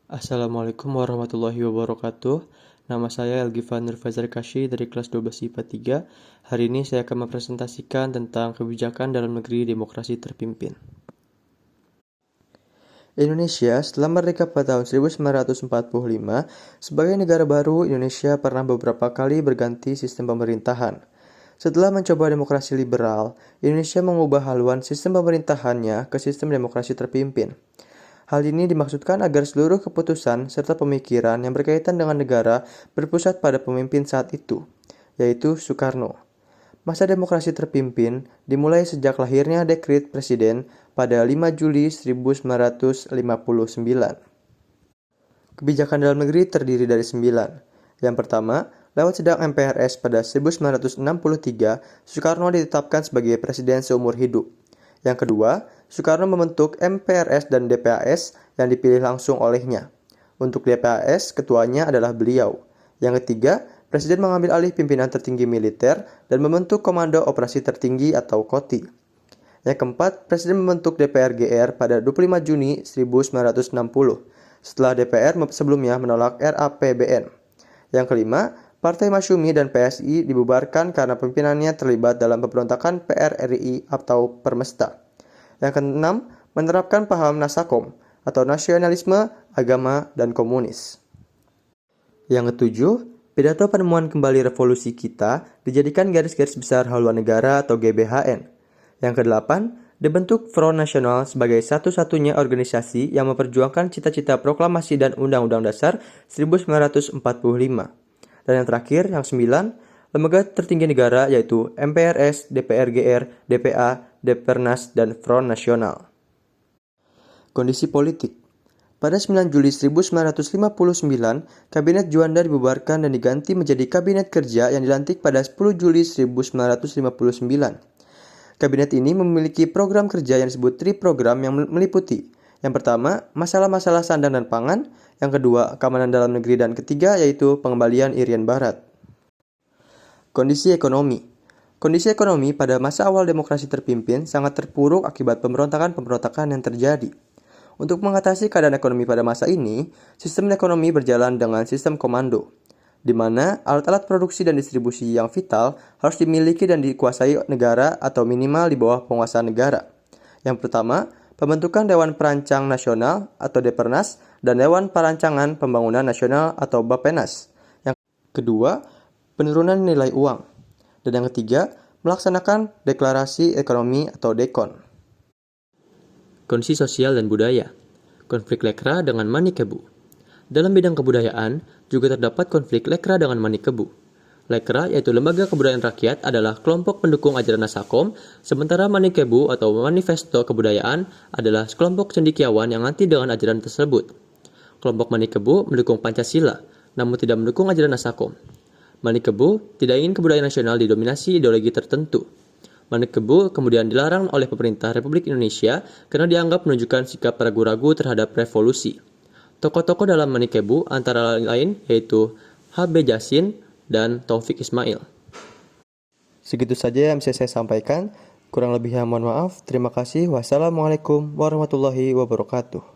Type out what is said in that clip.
Assalamualaikum warahmatullahi wabarakatuh. Nama saya Elgivan Nurfazar Kasyi dari kelas 12 IPA 3. Hari ini saya akan mempresentasikan tentang kebijakan dalam negeri demokrasi terpimpin. Indonesia setelah merdeka pada tahun 1945, sebagai negara baru, Indonesia pernah beberapa kali berganti sistem pemerintahan. Setelah mencoba demokrasi liberal, Indonesia mengubah haluan sistem pemerintahannya ke sistem demokrasi terpimpin. Hal ini dimaksudkan agar seluruh keputusan serta pemikiran yang berkaitan dengan negara berpusat pada pemimpin saat itu, yaitu Soekarno. Masa demokrasi terpimpin dimulai sejak lahirnya Dekret Presiden pada 5 Juli 1959. Kebijakan dalam negeri terdiri dari 9. Yang pertama, lewat sidang MPRS pada 1963, Soekarno ditetapkan sebagai presiden seumur hidup. Yang kedua, Soekarno membentuk MPRS dan DPAS yang dipilih langsung olehnya. Untuk DPAS, ketuanya adalah beliau. Yang ketiga, Presiden mengambil alih pimpinan tertinggi militer dan membentuk Komando Operasi Tertinggi atau KOTI. Yang keempat, Presiden membentuk DPR GR pada 25 Juni 1960, setelah DPR sebelumnya menolak RAPBN. Yang kelima, Partai Masyumi dan PSI dibubarkan karena pimpinannya terlibat dalam pemberontakan PRRI atau Permesta. Yang keenam, menerapkan paham Nasakom atau nasionalisme, agama, dan komunis. Yang ketujuh, pidato penemuan kembali revolusi kita dijadikan garis-garis besar haluan negara atau GBHN. Yang kedelapan, dibentuk Front Nasional sebagai satu-satunya organisasi yang memperjuangkan cita-cita proklamasi dan Undang-Undang Dasar 1945. Dan yang terakhir, yang 9, lembaga tertinggi negara yaitu MPRS, DPR GR, DPA, Depernas, dan Front Nasional. Kondisi politik. Pada 9 Juli 1959, Kabinet Juanda dibubarkan dan diganti menjadi Kabinet Kerja yang dilantik pada 10 Juli 1959. Kabinet ini memiliki program kerja yang disebut Tri-Program yang meliputi: yang pertama, masalah-masalah sandang dan pangan; yang kedua, keamanan dalam negeri; dan ketiga, yaitu pengembalian Irian Barat. Kondisi ekonomi. Kondisi ekonomi pada masa awal demokrasi terpimpin sangat terpuruk akibat pemberontakan-pemberontakan yang terjadi. Untuk mengatasi keadaan ekonomi pada masa ini, sistem ekonomi berjalan dengan sistem komando, di mana alat-alat produksi dan distribusi yang vital harus dimiliki dan dikuasai negara atau minimal di bawah penguasaan negara. Yang pertama, pembentukan Dewan Perancang Nasional atau Depernas dan Dewan Perancangan Pembangunan Nasional atau Bapenas. Yang kedua, penurunan nilai uang. Dan yang ketiga, melaksanakan deklarasi ekonomi atau DEKON. Kondisi sosial dan budaya. Konflik Lekra dengan Manikebu. Dalam bidang kebudayaan, juga terdapat konflik Lekra dengan Manikebu. Lekra, yaitu Lembaga Kebudayaan Rakyat, adalah kelompok pendukung ajaran Nasakom, sementara Manikebu atau Manifesto Kebudayaan adalah kelompok cendekiawan yang anti dengan ajaran tersebut. Kelompok Manikebu mendukung Pancasila, namun tidak mendukung ajaran Nasakom. Manikebu tidak ingin kebudayaan nasional didominasi ideologi tertentu. Manikebu kemudian dilarang oleh pemerintah Republik Indonesia karena dianggap menunjukkan sikap ragu-ragu terhadap revolusi. Tokoh-tokoh dalam Manikebu antara lain yaitu H.B. Jassin dan Taufik Ismail. Segitu saja yang bisa saya sampaikan. Kurang lebihnya mohon maaf. Terima kasih. Wassalamualaikum warahmatullahi wabarakatuh.